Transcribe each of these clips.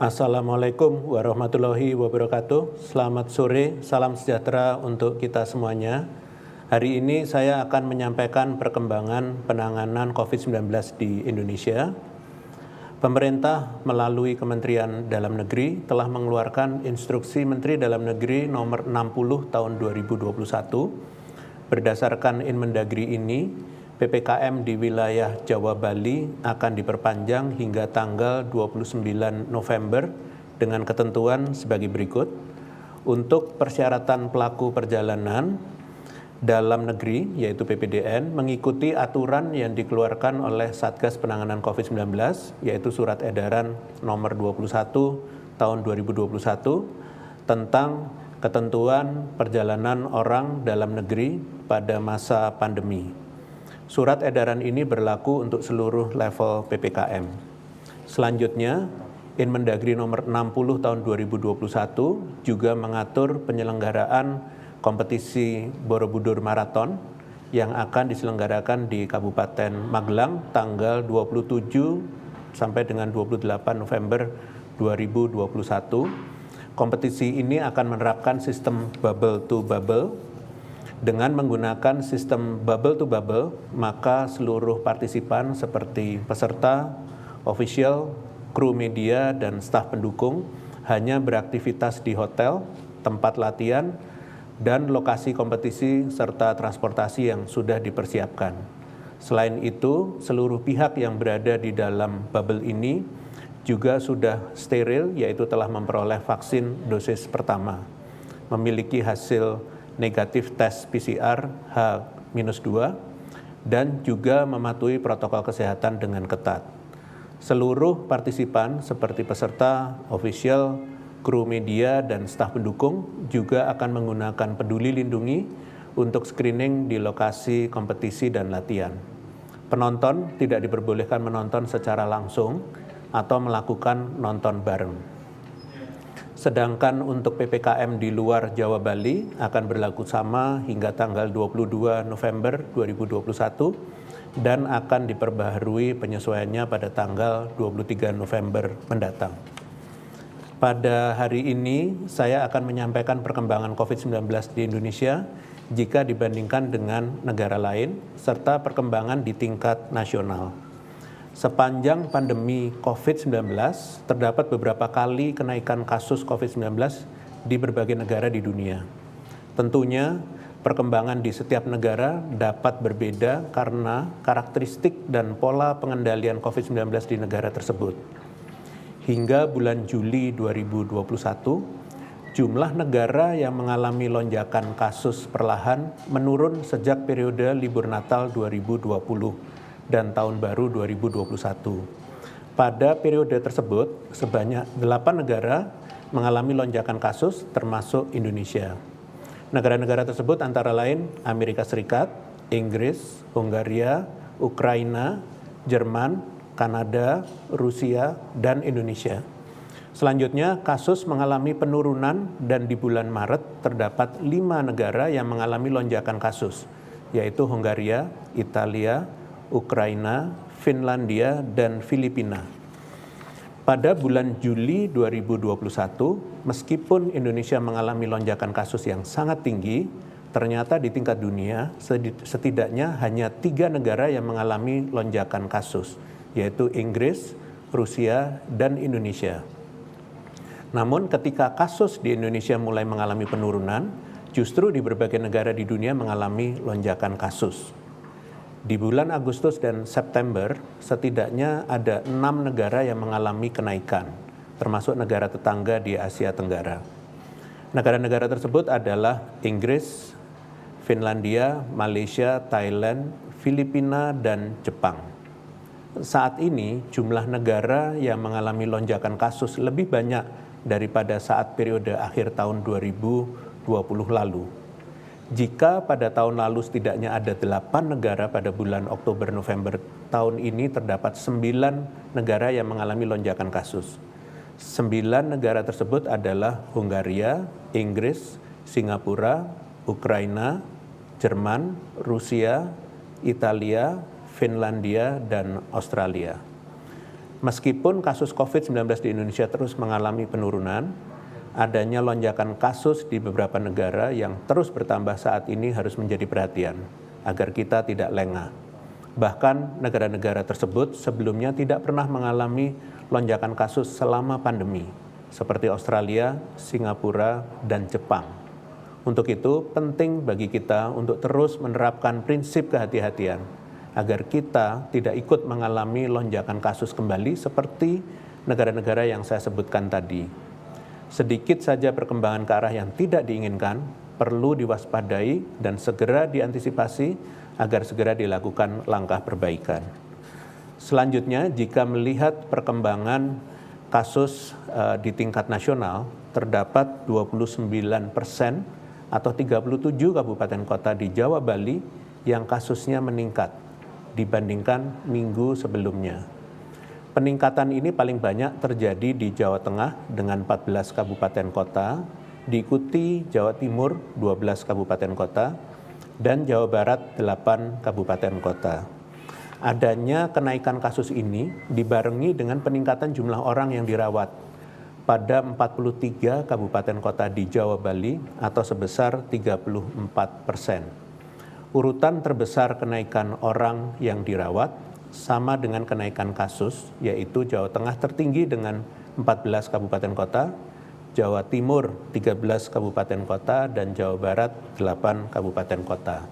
Assalamualaikum warahmatullahi wabarakatuh. Selamat sore, salam sejahtera untuk kita semuanya. Hari ini saya akan menyampaikan perkembangan penanganan COVID-19 di Indonesia. Pemerintah melalui Kementerian Dalam Negeri telah mengeluarkan Instruksi Menteri Dalam Negeri nomor 60 tahun 2021. Berdasarkan Inmendagri ini, PPKM di wilayah Jawa Bali akan diperpanjang hingga tanggal 29 November dengan ketentuan sebagai berikut. Untuk persyaratan pelaku perjalanan dalam negeri, yaitu PPDN, mengikuti aturan yang dikeluarkan oleh Satgas Penanganan COVID-19, yaitu Surat Edaran nomor 21 tahun 2021 tentang ketentuan perjalanan orang dalam negeri pada masa pandemi. Surat edaran ini berlaku untuk seluruh level PPKM. Selanjutnya, Inmendagri nomor 60 tahun 2021 juga mengatur penyelenggaraan kompetisi Borobudur Marathon yang akan diselenggarakan di Kabupaten Magelang tanggal 27 sampai dengan 28 November 2021. Kompetisi ini akan menerapkan sistem bubble to bubble. Dengan menggunakan sistem bubble to bubble, maka seluruh partisipan seperti peserta, official, kru media, dan staf pendukung hanya beraktivitas di hotel, tempat latihan, dan lokasi kompetisi serta transportasi yang sudah dipersiapkan. Selain itu, seluruh pihak yang berada di dalam bubble ini juga sudah steril, yaitu telah memperoleh vaksin dosis pertama, memiliki hasil negatif tes PCR H-2, dan juga mematuhi protokol kesehatan dengan ketat. Seluruh partisipan seperti peserta, official, kru media, dan staf pendukung juga akan menggunakan Peduli Lindungi untuk screening di lokasi kompetisi dan latihan. Penonton tidak diperbolehkan menonton secara langsung atau melakukan nonton bareng. Sedangkan untuk PPKM di luar Jawa Bali akan berlaku sama hingga tanggal 22 November 2021 dan akan diperbaharui penyesuaiannya pada tanggal 23 November mendatang. Pada hari ini saya akan menyampaikan perkembangan COVID-19 di Indonesia jika dibandingkan dengan negara lain serta perkembangan di tingkat nasional. Sepanjang pandemi COVID-19, terdapat beberapa kali kenaikan kasus COVID-19 di berbagai negara di dunia. Tentunya, perkembangan di setiap negara dapat berbeda karena karakteristik dan pola pengendalian COVID-19 di negara tersebut. Hingga bulan Juli 2021, jumlah negara yang mengalami lonjakan kasus perlahan menurun sejak periode libur Natal 2020. Dan tahun baru 2021. Pada periode tersebut, sebanyak 8 negara mengalami lonjakan kasus termasuk Indonesia. Negara-negara tersebut antara lain Amerika Serikat, Inggris, Hungaria, Ukraina, Jerman, Kanada, Rusia, dan Indonesia. Selanjutnya, kasus mengalami penurunan dan di bulan Maret terdapat 5 negara yang mengalami lonjakan kasus, yaitu Hungaria, Italia, Ukraina, Finlandia, dan Filipina. Pada bulan Juli 2021, meskipun Indonesia mengalami lonjakan kasus yang sangat tinggi, ternyata di tingkat dunia setidaknya hanya 3 negara yang mengalami lonjakan kasus, yaitu Inggris, Rusia, dan Indonesia. Namun ketika kasus di Indonesia mulai mengalami penurunan, justru di berbagai negara di dunia mengalami lonjakan kasus. Di bulan Agustus dan September, setidaknya ada 6 negara yang mengalami kenaikan, termasuk negara tetangga di Asia Tenggara. Negara-negara tersebut adalah Inggris, Finlandia, Malaysia, Thailand, Filipina, dan Jepang. Saat ini, jumlah negara yang mengalami lonjakan kasus lebih banyak daripada saat periode akhir tahun 2020 lalu. Jika pada tahun lalu setidaknya ada 8 negara pada bulan Oktober-November tahun ini terdapat 9 negara yang mengalami lonjakan kasus. 9 negara tersebut adalah Hungaria, Inggris, Singapura, Ukraina, Jerman, Rusia, Italia, Finlandia, dan Australia. Meskipun kasus COVID-19 di Indonesia terus mengalami penurunan, adanya lonjakan kasus di beberapa negara yang terus bertambah saat ini harus menjadi perhatian agar kita tidak lengah. Bahkan negara-negara tersebut sebelumnya tidak pernah mengalami lonjakan kasus selama pandemi, seperti Australia, Singapura, dan Jepang. Untuk itu, penting bagi kita untuk terus menerapkan prinsip kehati-hatian, agar kita tidak ikut mengalami lonjakan kasus kembali seperti negara-negara yang saya sebutkan tadi. Sedikit saja perkembangan ke arah yang tidak diinginkan, perlu diwaspadai dan segera diantisipasi agar segera dilakukan langkah perbaikan. Selanjutnya, jika melihat perkembangan kasus di tingkat nasional, terdapat 29% atau 37 kabupaten kota di Jawa Bali yang kasusnya meningkat dibandingkan minggu sebelumnya. Peningkatan ini paling banyak terjadi di Jawa Tengah dengan 14 kabupaten kota, diikuti Jawa Timur 12 kabupaten kota, dan Jawa Barat 8 kabupaten kota. Adanya kenaikan kasus ini dibarengi dengan peningkatan jumlah orang yang dirawat pada 43 kabupaten kota di Jawa Bali atau sebesar 34%. Urutan terbesar kenaikan orang yang dirawat sama dengan kenaikan kasus, yaitu Jawa Tengah tertinggi dengan 14 kabupaten kota, Jawa Timur 13 kabupaten kota, dan Jawa Barat 8 kabupaten kota.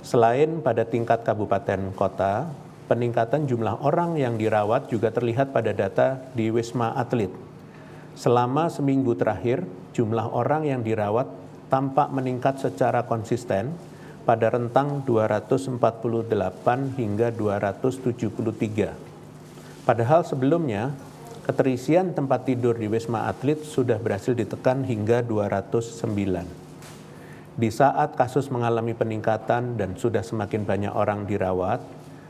Selain pada tingkat kabupaten kota, peningkatan jumlah orang yang dirawat juga terlihat pada data di Wisma Atlet. Selama seminggu terakhir, jumlah orang yang dirawat tampak meningkat secara konsisten pada rentang 248 hingga 273. Padahal sebelumnya, keterisian tempat tidur di Wisma Atlet sudah berhasil ditekan hingga 209. Di saat kasus mengalami peningkatan dan sudah semakin banyak orang dirawat,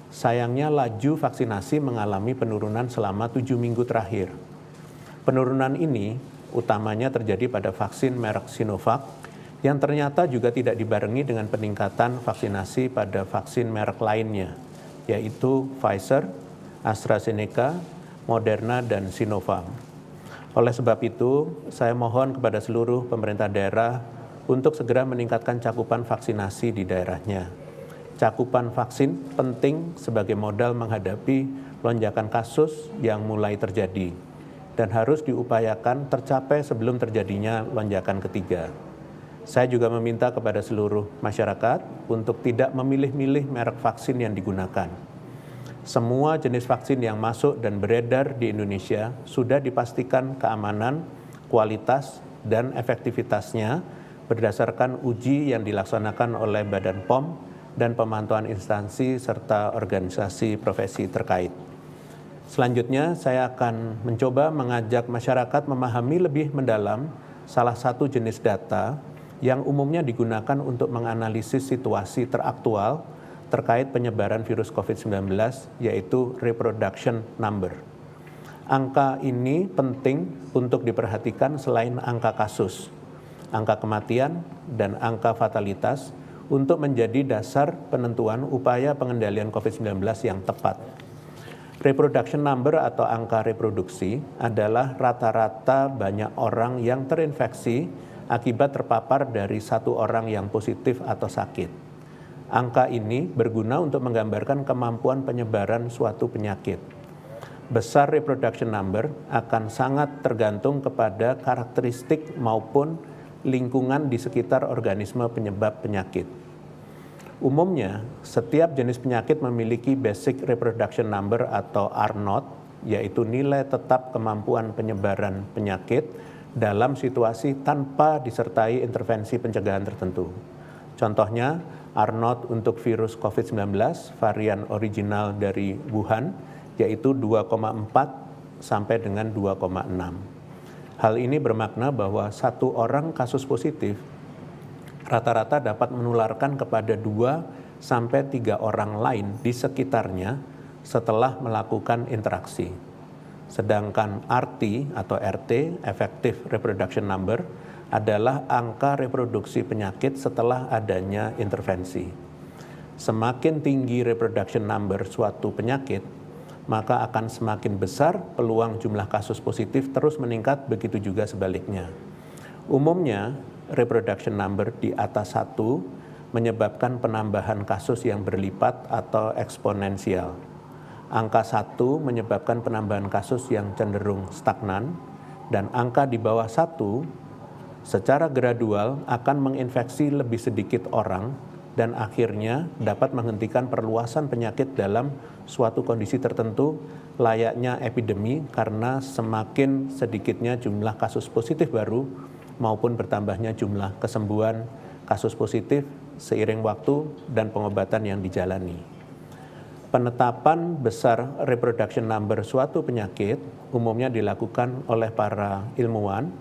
sayangnya laju vaksinasi mengalami penurunan selama 7 minggu terakhir. Penurunan ini utamanya terjadi pada vaksin merek Sinovac, yang ternyata juga tidak dibarengi dengan peningkatan vaksinasi pada vaksin merek lainnya, yaitu Pfizer, AstraZeneca, Moderna, dan Sinovac. Oleh sebab itu, saya mohon kepada seluruh pemerintah daerah untuk segera meningkatkan cakupan vaksinasi di daerahnya. Cakupan vaksin penting sebagai modal menghadapi lonjakan kasus yang mulai terjadi dan harus diupayakan tercapai sebelum terjadinya lonjakan ketiga. Saya juga meminta kepada seluruh masyarakat untuk tidak memilih-milih merek vaksin yang digunakan. Semua jenis vaksin yang masuk dan beredar di Indonesia sudah dipastikan keamanan, kualitas, dan efektivitasnya berdasarkan uji yang dilaksanakan oleh Badan POM dan pemantauan instansi serta organisasi profesi terkait. Selanjutnya, saya akan mencoba mengajak masyarakat memahami lebih mendalam salah satu jenis data yang umumnya digunakan untuk menganalisis situasi teraktual terkait penyebaran virus COVID-19, yaitu reproduction number. Angka ini penting untuk diperhatikan selain angka kasus, angka kematian, dan angka fatalitas untuk menjadi dasar penentuan upaya pengendalian COVID-19 yang tepat. Reproduction number atau angka reproduksi adalah rata-rata banyak orang yang terinfeksi akibat terpapar dari satu orang yang positif atau sakit. Angka ini berguna untuk menggambarkan kemampuan penyebaran suatu penyakit. Besar reproduction number akan sangat tergantung kepada karakteristik maupun lingkungan di sekitar organisme penyebab penyakit. Umumnya, setiap jenis penyakit memiliki basic reproduction number atau R0, yaitu nilai tetap kemampuan penyebaran penyakit dalam situasi tanpa disertai intervensi pencegahan tertentu. Contohnya, R0 untuk virus COVID-19 varian original dari Wuhan, yaitu 2,4 sampai dengan 2,6. Hal ini bermakna bahwa satu orang kasus positif rata-rata dapat menularkan kepada 2 sampai 3 orang lain di sekitarnya setelah melakukan interaksi. Sedangkan RT atau RT, Effective Reproduction Number, adalah angka reproduksi penyakit setelah adanya intervensi. Semakin tinggi reproduction number suatu penyakit, maka akan semakin besar peluang jumlah kasus positif terus meningkat, begitu juga sebaliknya. Umumnya, reproduction number di atas 1 menyebabkan penambahan kasus yang berlipat atau eksponensial. Angka 1 menyebabkan penambahan kasus yang cenderung stagnan, dan angka di bawah 1 secara gradual akan menginfeksi lebih sedikit orang dan akhirnya dapat menghentikan perluasan penyakit dalam suatu kondisi tertentu layaknya epidemi, karena semakin sedikitnya jumlah kasus positif baru maupun bertambahnya jumlah kesembuhan kasus positif seiring waktu dan pengobatan yang dijalani. Penetapan besar reproduction number suatu penyakit umumnya dilakukan oleh para ilmuwan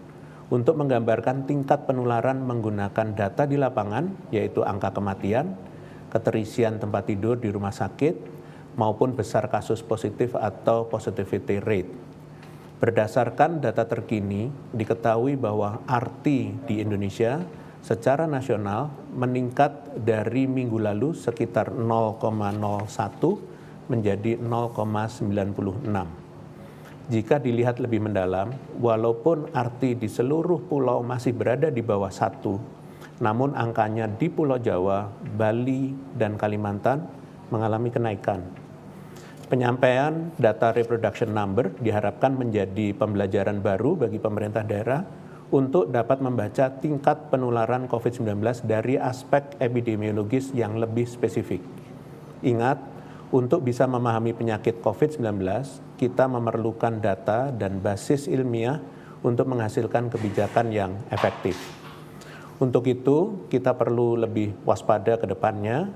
untuk menggambarkan tingkat penularan menggunakan data di lapangan, yaitu angka kematian, keterisian tempat tidur di rumah sakit, maupun besar kasus positif atau positivity rate. Berdasarkan data terkini, diketahui bahwa RT di Indonesia secara nasional meningkat dari minggu lalu sekitar 0,01 menjadi 0,96. Jika dilihat lebih mendalam, walaupun RT di seluruh pulau masih berada di bawah 1, namun angkanya di Pulau Jawa, Bali, dan Kalimantan mengalami kenaikan. Penyampaian data reproduction number diharapkan menjadi pembelajaran baru bagi pemerintah daerah untuk dapat membaca tingkat penularan COVID-19 dari aspek epidemiologis yang lebih spesifik. Ingat, untuk bisa memahami penyakit COVID-19, kita memerlukan data dan basis ilmiah untuk menghasilkan kebijakan yang efektif. Untuk itu, kita perlu lebih waspada ke depannya,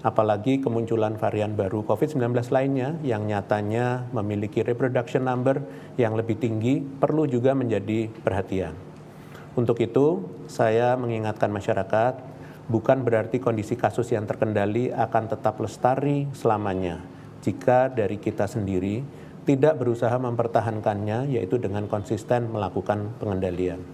apalagi kemunculan varian baru COVID-19 lainnya yang nyatanya memiliki reproduction number yang lebih tinggi perlu juga menjadi perhatian. Untuk itu, saya mengingatkan masyarakat, bukan berarti kondisi kasus yang terkendali akan tetap lestari selamanya jika dari kita sendiri tidak berusaha mempertahankannya, yaitu dengan konsisten melakukan pengendalian.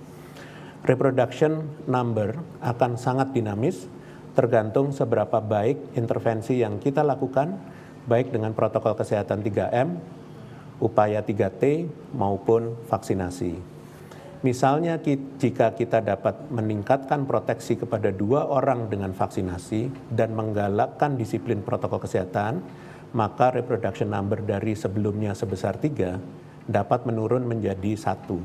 Reproduction number akan sangat dinamis, tergantung seberapa baik intervensi yang kita lakukan, baik dengan protokol kesehatan 3M, upaya 3T, maupun vaksinasi. Misalnya jika kita dapat meningkatkan proteksi kepada 2 orang dengan vaksinasi dan menggalakkan disiplin protokol kesehatan, maka reproduction number dari sebelumnya sebesar 3 dapat menurun menjadi 1.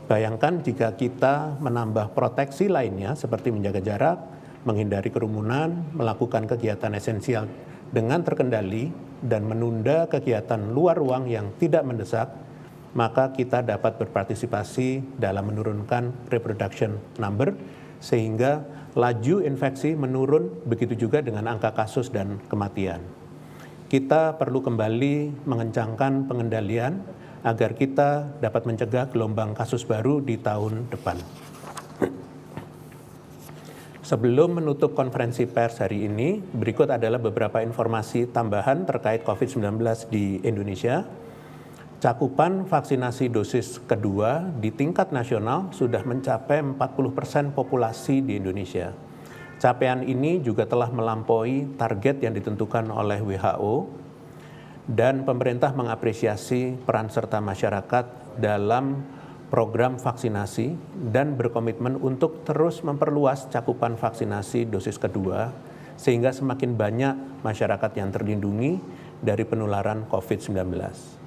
Bayangkan jika kita menambah proteksi lainnya seperti menjaga jarak, menghindari kerumunan, melakukan kegiatan esensial dengan terkendali, dan menunda kegiatan luar ruang yang tidak mendesak, maka kita dapat berpartisipasi dalam menurunkan reproduction number sehingga laju infeksi menurun, begitu juga dengan angka kasus dan kematian. Kita perlu kembali mengencangkan pengendalian agar kita dapat mencegah gelombang kasus baru di tahun depan. Sebelum menutup konferensi pers hari ini, berikut adalah beberapa informasi tambahan terkait COVID-19 di Indonesia. Cakupan vaksinasi dosis kedua di tingkat nasional sudah mencapai 40% populasi di Indonesia. Capaian ini juga telah melampaui target yang ditentukan oleh WHO, dan pemerintah mengapresiasi peran serta masyarakat dalam program vaksinasi dan berkomitmen untuk terus memperluas cakupan vaksinasi dosis kedua sehingga semakin banyak masyarakat yang terlindungi dari penularan COVID-19.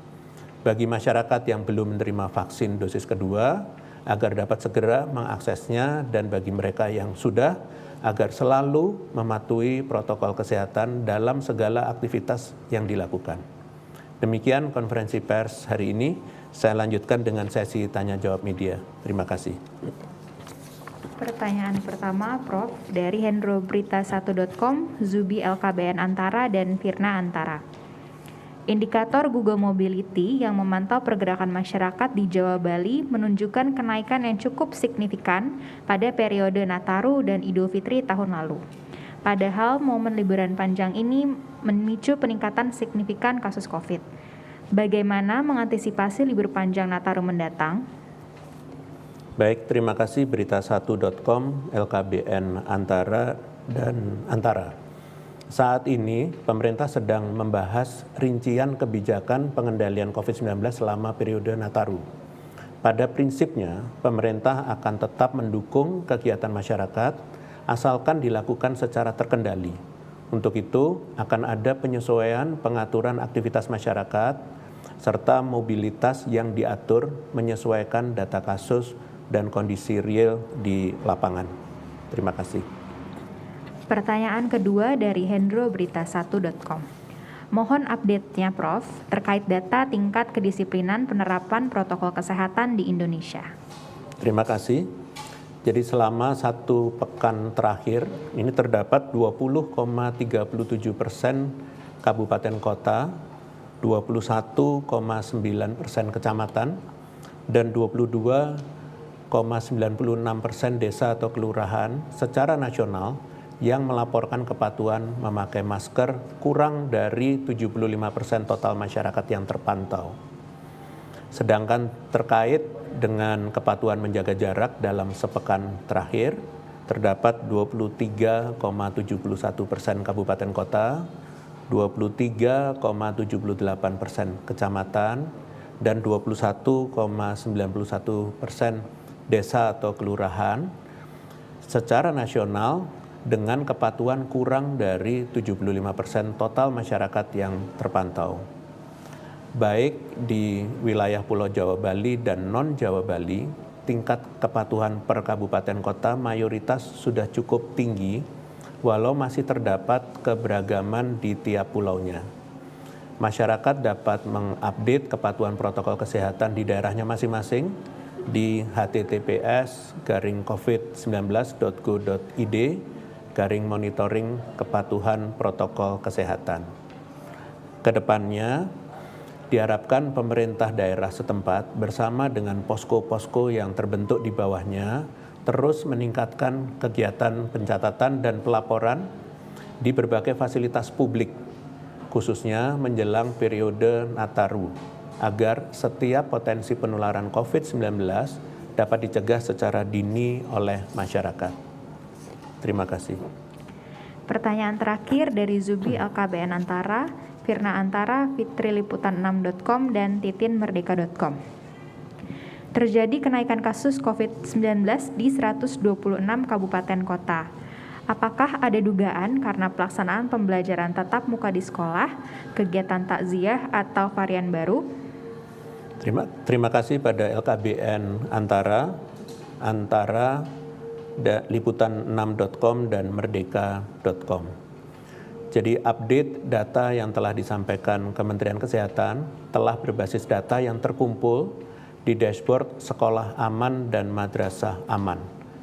Bagi masyarakat yang belum menerima vaksin dosis kedua, agar dapat segera mengaksesnya, dan bagi mereka yang sudah, agar selalu mematuhi protokol kesehatan dalam segala aktivitas yang dilakukan. Demikian konferensi pers hari ini. Saya lanjutkan dengan sesi tanya-jawab media. Terima kasih. Pertanyaan pertama, Prof, dari hendroberita1.com, Zubi LKBN Antara, dan Firna Antara. Indikator Google Mobility yang memantau pergerakan masyarakat di Jawa Bali menunjukkan kenaikan yang cukup signifikan pada periode Nataru dan Idul Fitri tahun lalu. Padahal momen liburan panjang ini memicu peningkatan signifikan kasus COVID. Bagaimana mengantisipasi libur panjang Nataru mendatang? Baik, terima kasih Berita1.com, LKBN Antara, dan Antara. Saat ini, pemerintah sedang membahas rincian kebijakan pengendalian COVID-19 selama periode Nataru. Pada prinsipnya, pemerintah akan tetap mendukung kegiatan masyarakat asalkan dilakukan secara terkendali. Untuk itu, akan ada penyesuaian pengaturan aktivitas masyarakat serta mobilitas yang diatur menyesuaikan data kasus dan kondisi real di lapangan. Terima kasih. Pertanyaan kedua dari hendroberita1.com. Mohon update-nya Prof. terkait data tingkat kedisiplinan penerapan protokol kesehatan di Indonesia. Terima kasih. Jadi selama 1 pekan terakhir, ini terdapat 20,37% kabupaten kota, 21,9% kecamatan, dan 22,96% desa atau kelurahan secara nasional yang melaporkan kepatuhan memakai masker kurang dari 75% total masyarakat yang terpantau. Sedangkan terkait dengan kepatuhan menjaga jarak dalam sepekan terakhir, terdapat 23,71% kabupaten kota, 23,78% kecamatan, dan 21,91% desa atau kelurahan secara nasional dengan kepatuhan kurang dari 75% total masyarakat yang terpantau. Baik di wilayah Pulau Jawa Bali dan non-Jawa Bali, tingkat kepatuhan per kabupaten kota mayoritas sudah cukup tinggi, walau masih terdapat keberagaman di tiap pulaunya. Masyarakat dapat mengupdate kepatuhan protokol kesehatan di daerahnya masing-masing di https://covid19.go.id/monitoring kepatuhan protokol kesehatan. Kedepannya, diharapkan pemerintah daerah setempat bersama dengan posko-posko yang terbentuk di bawahnya terus meningkatkan kegiatan pencatatan dan pelaporan di berbagai fasilitas publik, khususnya menjelang periode Nataru, agar setiap potensi penularan COVID-19 dapat dicegah secara dini oleh masyarakat. Terima kasih. Pertanyaan terakhir dari Zubi LKBN Antara, Firna Antara, fitriliputan6.com, dan titinmerdeka.com. Terjadi kenaikan kasus COVID-19 di 126 kabupaten kota. Apakah ada dugaan karena pelaksanaan pembelajaran tatap muka di sekolah, kegiatan takziah, atau varian baru? Terima kasih pada LKBN Antara liputan6.com dan merdeka.com. Jadi update data yang telah disampaikan Kementerian Kesehatan telah berbasis data yang terkumpul di dashboard Sekolah Aman dan Madrasah Aman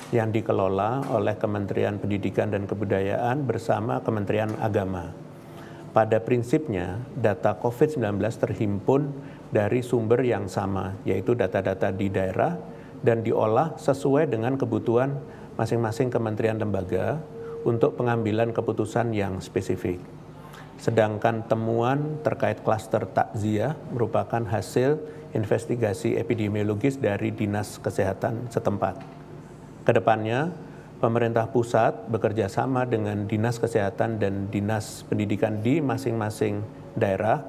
yang dikelola oleh Kementerian Pendidikan dan Kebudayaan bersama Kementerian Agama. Pada prinsipnya, data COVID-19 terhimpun dari sumber yang sama, yaitu data-data di daerah dan diolah sesuai dengan kebutuhan masing-masing kementerian lembaga untuk pengambilan keputusan yang spesifik. Sedangkan temuan terkait klaster takziah merupakan hasil investigasi epidemiologis dari Dinas Kesehatan setempat. Kedepannya, pemerintah pusat bekerja sama dengan Dinas Kesehatan dan Dinas Pendidikan di masing-masing daerah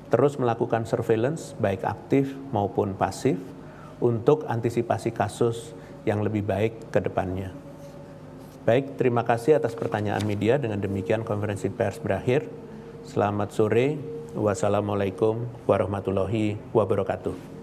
terus melakukan surveillance baik aktif maupun pasif untuk antisipasi kasus yang lebih baik ke depannya. Baik, terima kasih atas pertanyaan media. Dengan demikian konferensi pers berakhir. Selamat sore. Wassalamualaikum warahmatullahi wabarakatuh.